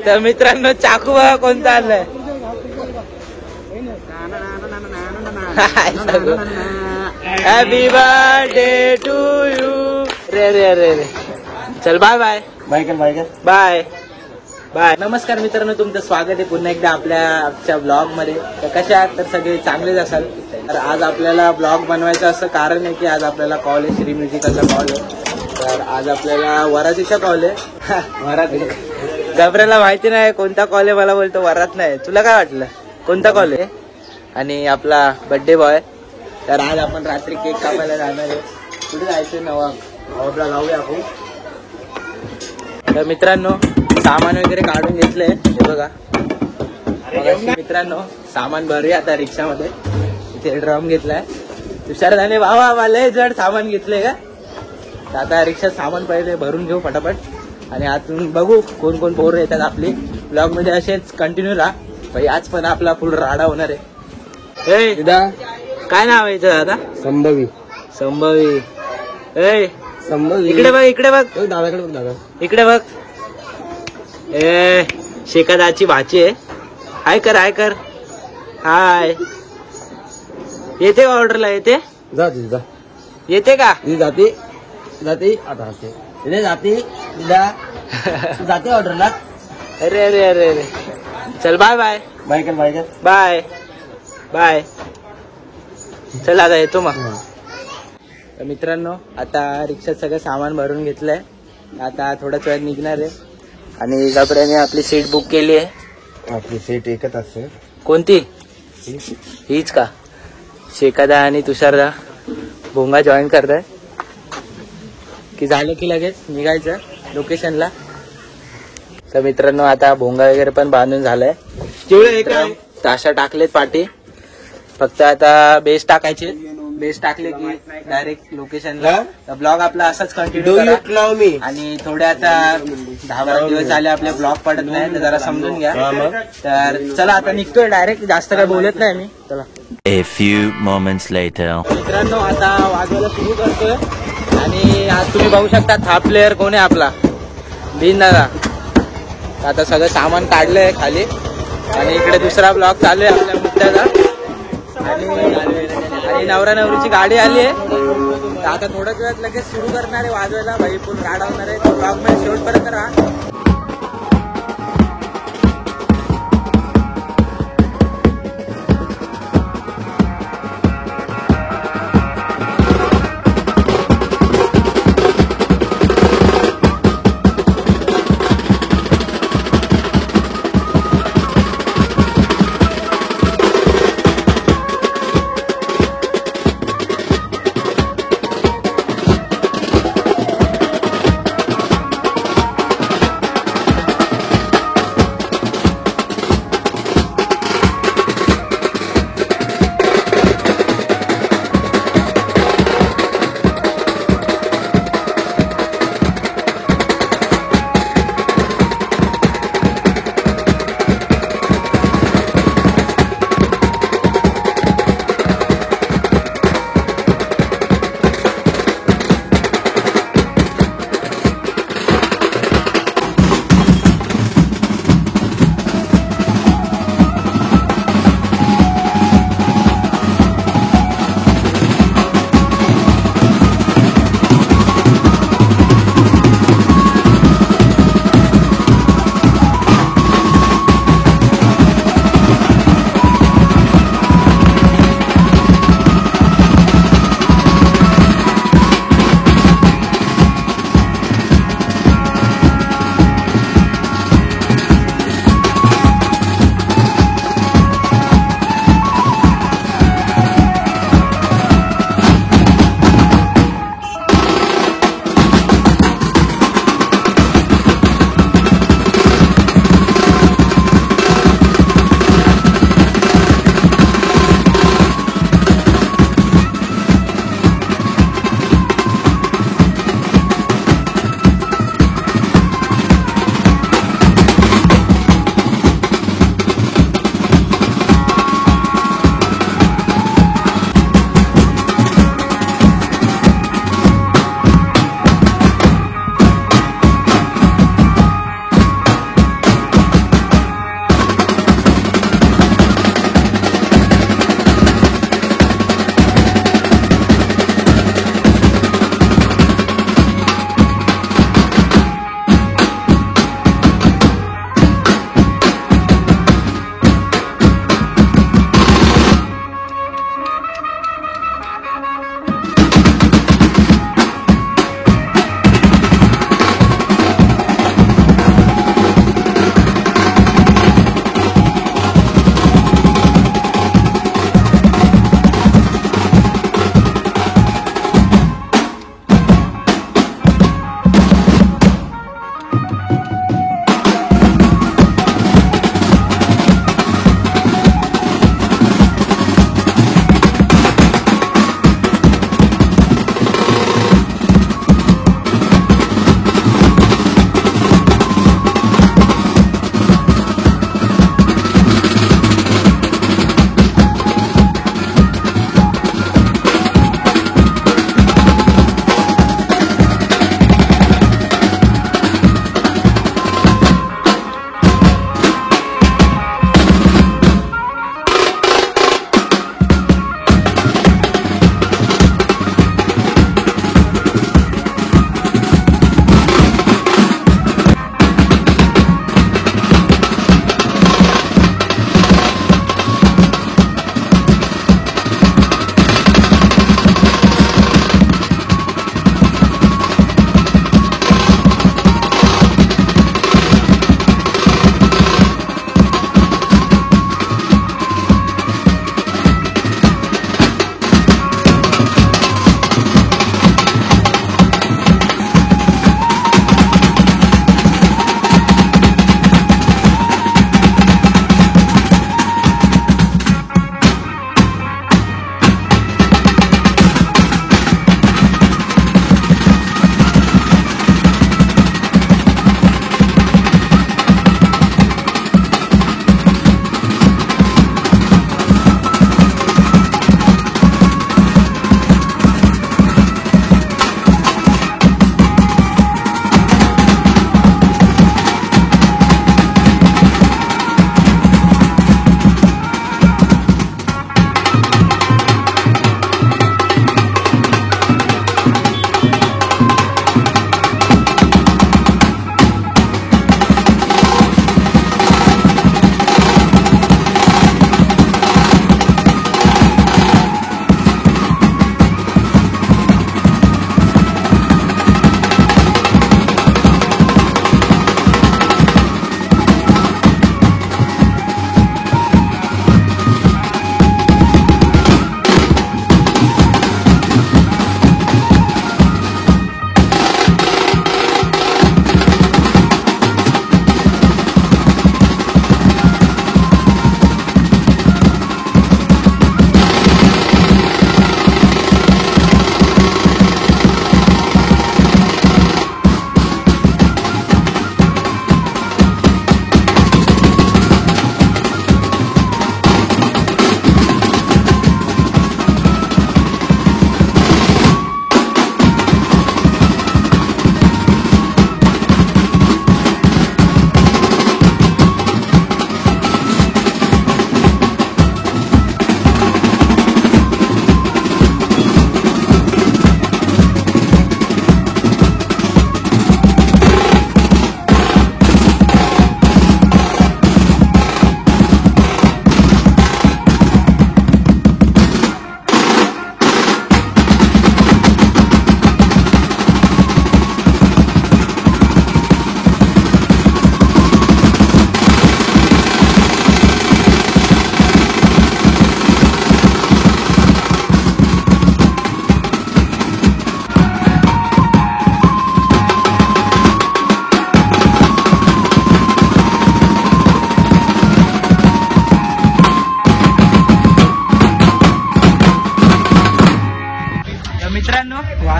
तर मित्रांनो चाकू बघा कोणता आणलाय. Happy birthday to you. रे रे रे रे चल bye bye bye bye bye. नमस्कार मित्रांनो, तुमचं स्वागत आहे पुन्हा एकदा आपल्या ब्लॉग मध्ये. तर कसे आहात? तर सगळे चांगलेच असाल. तर आज आपल्याला ब्लॉग बनवायचं असं कारण आहे की आज आपल्याला कॉल आहे, श्री म्युझिकलचा कॉल आहे. तर आज आपल्याला वरातीचा कॉल आहे. वराती गबऱ्याला माहिती नाही कोणता कॉल आहे, मला बोलतो वरात नाही. तुला काय वाटलं कोणता कॉल आहे? आणि आपला बर्थडे बॉय. तर आज आपण रात्री केक कापायला जाणार आहे. कुठे जायचं नवा लावूया आपण. तर मित्रांनो सामान वगैरे काढून घेतलंय हे बघा. मित्रांनो सामान भरूया आता रिक्षामध्ये. इथे ड्रम घेतलाय. तुषार झाले वा वा लय जड सामान घेतलंय का. तर आता रिक्षात सामान पहिले भरून घेऊ फटाफट आणि आतून बघू कोण कोण पोरं येतात आपली. ब्लॉग मध्ये असेच कंटिन्यू राहा भाई. आज पण आपला फुल राडा होणार आहे. काय नाव आहे दादा? संभवी. संभवी संभवी. इकडे बघ इकडे बघ दादाकडे बघ. दादा इकडे बघ. शेकादाची भाची आहे. हाय कर हाय कर. हाय. येते का ऑर्डरला? येते येते का? जाते जाते आता जाते जाते ऑर्डरला. अरे अरे अरे अरे चल बाय बाय बाय कर बाय कर बाय बाय. चल आता येतो मग. तर मित्रांनो आता रिक्षात सगळं सामान भरून घेतलंय. आता थोड्याच वेळात निघणार आहे. आणि गबऱ्याने आपली सीट बुक केली आहे. आपली सीट एकच असते. कोणती? हीच का? शेकादा आणि तुषारदा भोंगा जॉईन करताय की झालं की लगेच निघायचं लोकेशनला. तर मित्रांनो आता भोंगा वगैरे पण बांधून झालाय. ताशा टाकलेत पाठी. फक्त आता बेस टाकायचे. बेस टाकले की डायरेक्ट लोकेशनला. ब्लॉग आपला असाच कंटिन्यू करा. आणि थोडे आता 10-12 दिवस झाले आपले ब्लॉग पडत नाही तर जरा समजून घ्या. तर चला आता निघतोय डायरेक्ट. जास्त काय बोलत नाही मी. चला. A few moments later. मित्रांनो आता वाजवायला सुरू करतोय. आणि आज तुम्ही बघू शकता हा प्लेअर कोण आहे आपला बिन दादा. आता सगळं सामान काढलंय खाली. आणि इकडे दुसरा ब्लॉग चालू आहे आपल्या मुद्द्याचा. आणि नवरा नवरीची गाडी आली आहे. आता थोड्याच वेळात लगेच सुरू करणार आहे वाजवायला भाई. फुल राडा होणार आहे. ब्लॉग मध्ये शेवटपर्यंत राहा.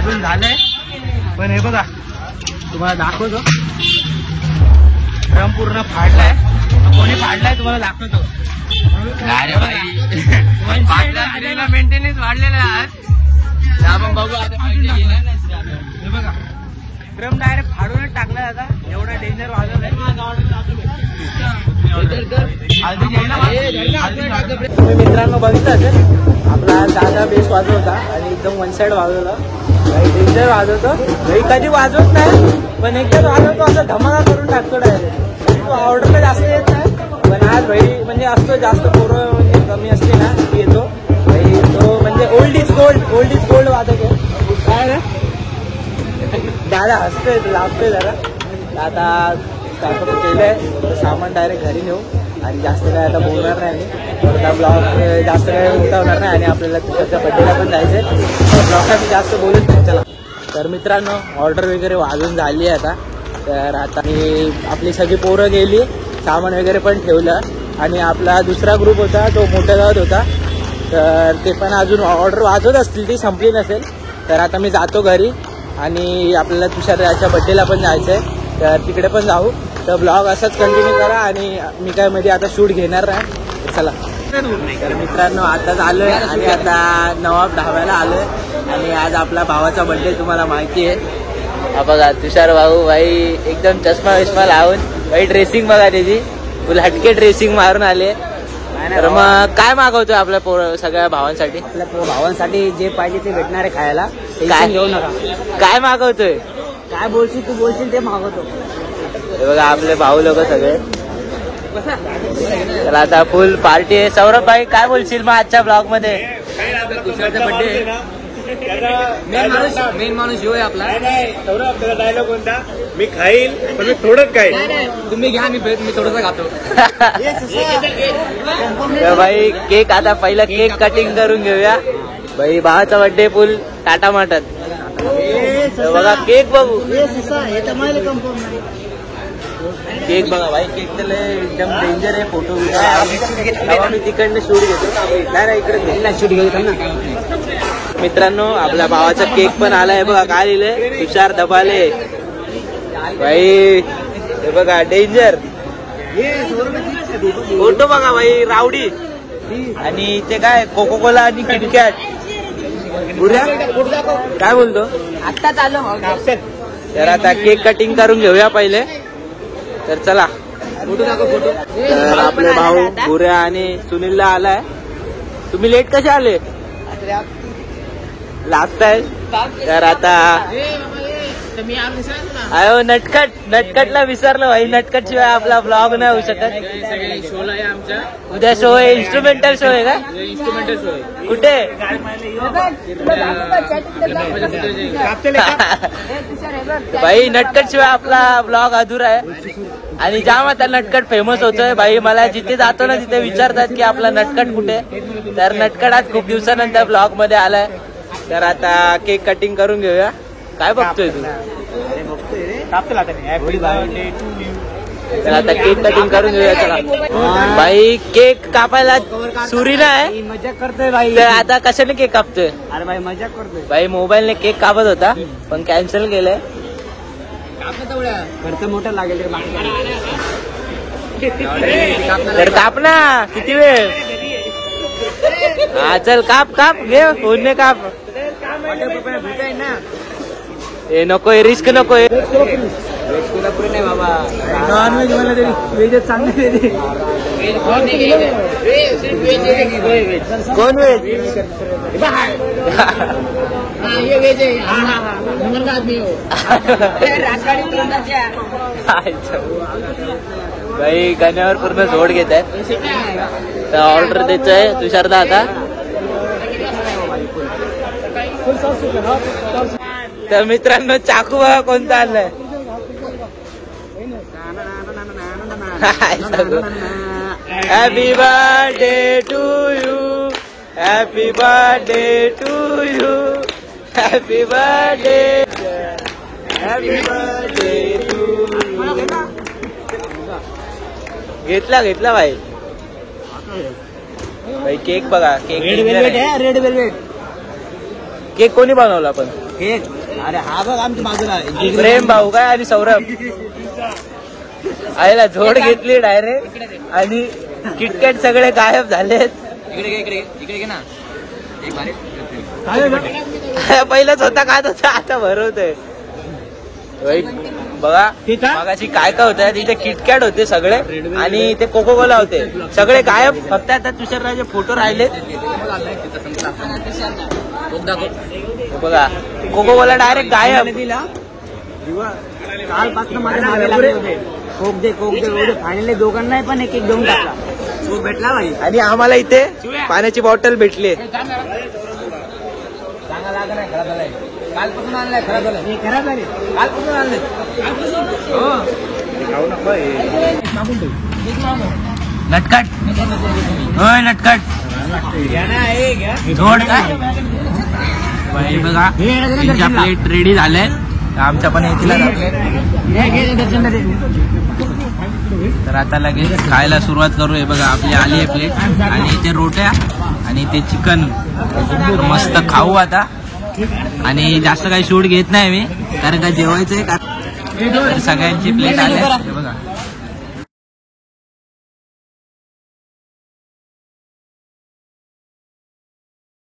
वाजून झालंय, पण हे बघा तुम्हाला दाखवतो. ड्रम पूर्ण फाडलाय. कोणी फाडलाय तुम्हाला दाखवतो. अरे भाई मेंटेनन्स वाढलेला आहे. आपण बघू आता. हे बघा ड्रम डायरेक्ट फाडूनच टाकला आता. एवढा डेंजर वाजवलाय. तुम्ही मित्रांनो बघितलं असेल आपला दादा बेस वाजवता आणि एकदम वन साइड वाजवला. काही डेंजर वाजवतो. काही कधी वाजवत नाही, पण एकदाच वाजवतो असं धमाका करून टाकतो डायरेक्ट. तो ऑर्डरला जास्त येत नाही, पण आज भाई म्हणजे असतो जास्त पोरं म्हणजे कमी असते ना येतो भाई. तो म्हणजे ओल्ड इज गोल्ड वाजवतो. काय रे दादा हसतोय, लावतोय जरा. आता काकून केलंय सामान डायरेक्ट घरी नेऊ आणि जास्त काय आता बोलणार नाही. आता ब्लॉग जास्त काय उठवणार नाही आणि आपल्याला तुझ्या बड्डेला पण जायचंय. ब्लॉग मी जास्त बोलत नाही. चला तर मित्रांनो ऑर्डर वगैरे वाजून झाली आहे आता. तर आता मी आपली सगळी पोरं गेली, सामान वगैरे पण ठेवलं आणि आपला दुसरा ग्रुप होता तो मोठ्या गावात होता. तर ते पण अजून ऑर्डर वाजवत असतील, ती संपली नसेल. तर आता मी जातो घरी आणि आपल्याला तुषारच्या बड्डेला पण जायचं आहे. तर तिकडे पण जाऊ. तर ब्लॉग असाच कंटिन्यू करा आणि मी काय मध्ये आता शूट घेणार नाही. चला तर मित्रांनो आताच आलोय आणि आता नवाब ढाब्याला आलोय आणि आज आपला भावाचा बड्डे तुम्हाला माहिती आहे. बघा तुषार भाऊ भाई एकदम चष्मा विष्मा लावून भाई ड्रेसिंग बघा त्याची फुल हटके ड्रेसिंग मारून आले. तर मग काय मागवतोय आपल्या सगळ्या भावांसाठी? आपल्या भावांसाठी जे पाहिजे ते भेटणार आहे खायला. काय घेऊ नका. काय मागवतोय? काय बोलशील तू बोलशील ते मागवतो. हे बघा आपले भाऊ लोक सगळे. चला आता फुल पार्टी आहे. सौरभ भाई काय बोलशील मग आजच्या ब्लॉग मध्ये? तुषारचा बर्थडे मेन माणूस शिव आहे आपला. सौरभ आपल्याला डायलॉग कोणता? मी खाईल पण मी थोडंच खाईल. तुम्ही घ्या, मी थोडंसं खातो. तर भाई केक आता पहिला केक कटिंग करून घेऊया. भाई भावाचा बर्थडे फुल टाटा मटन. बघा केक बघू. केक बघा भाई. केक तर एकदम डेंजर आहे. फोटो मी तिकडनं शूट घेतो. नाही इकडे शूट घेतो ना. मित्रांनो आपल्या भावाचा केक पण आलाय. बघा काय लिहिलंय? तुषार दबाले भाई. हे बघा डेंजर फोटो बघा भाई. रावडी आणि ते काय कोको कोला आणि किटकॅट. काय बोलतो? आत्ता चालू. तर आता केक कटिंग करून घेऊया पहिले. तर चला. तर आपले भाऊ बुऱ्या आणि सुनीलला आलाय. तुम्ही लेट कसे आले? लागताय. तर आता अयो नटखटला विसरलो भाई. नटखट शिवाय आपला ब्लॉग नाही होऊ शकत. शो आहे आमचा उद्या शो आहे. इन्स्ट्रुमेंटल शो आहे का? इन्स्ट्रुमेंटल शो आहे. कुठे? भाई नटखट शिवाय आपला ब्लॉग अधुरा आहे. आणि जाम आता नटखट फेमस होतोय भाई. मला जिथे जातो ना तिथे विचारतात की आपला नटखट कुठे. तर नटखट आज खूप दिवसानंतर ब्लॉग मध्ये आलाय. तर आता केक कटिंग करून घेऊया. काय बघतोय तू? चला आता केक कटिंग करून घेऊया. चला भाई केक कापायला सुरी नाही. मजा करतोय भाई. तर आता कशाने केक कापतोय? अरे भाई मजा करतोय भाई मोबाईलने केक कापत होता पण कॅन्सल केलंय. खर्च मोठा लागेल तर काप ना. किती वेळ? हा चल काप घे. फोनने काप. हे नकोय रिस्क नकोय. नाही बाबा. नॉनव्हेज मला तरी व्हेजच चांगले. कोण व्हेज? भाई गाण्यावर पूर्ण जोड घेत आहे. तर ऑर्डर द्यायचंय तुषारदा आता. तर मित्रांनो चाकू बघा कोणता आणलाय. Happy birthday to you. Happy birthday to you. Happy birthday. Happy birthday to you. घेतला भाई. भाई केक बघा. Cake red velvet. केक कोणी बनवला पण? केक अरे हा बघ आमच्या बाजूला प्रेम भाऊ काय आणि सौरभ आईला झोड घेतली डायरेक्ट आणि किटकॅट सगळे गायब झालेत. इकडे घे ना एक भारी पहिलंच होता खात होता आता भरवतोय. बघा मगाशी काय काय होतं तिथे किटकॅट होते सगळे आणि ते कोको कोला होते सगळे गायब. फक्त आता तुषाररावचे फोटो राहिलेत. बघा कोको कोला डायरेक्ट गायब. कालपासून माझ्या मागे लागले होते कोक दे फायनली दोघांना पण एक देऊन टाकला. तो भेटला भाई आणि आम्हाला इथे पाण्याची बॉटल भेटली. चांगला लागला नाही खराब झालाय. कालपासून आणलाय खराब झालाय. खराब झाले कालपासून आणलंय. लटकट होय लटकट जोड काय बघा त्यांच्या प्लेट रेडी झाले. आमच्या पण येतील तर आता लगेच खायला सुरुवात करू. हे बघा आपली आली आहे प्लेट आणि इथे रोट्या आणि ते चिकन मस्त खाऊ आता. आणि जास्त काही शूट घेत नाही मी कारण का जेवायचंय का. सगळ्यांची प्लेट आली बघा.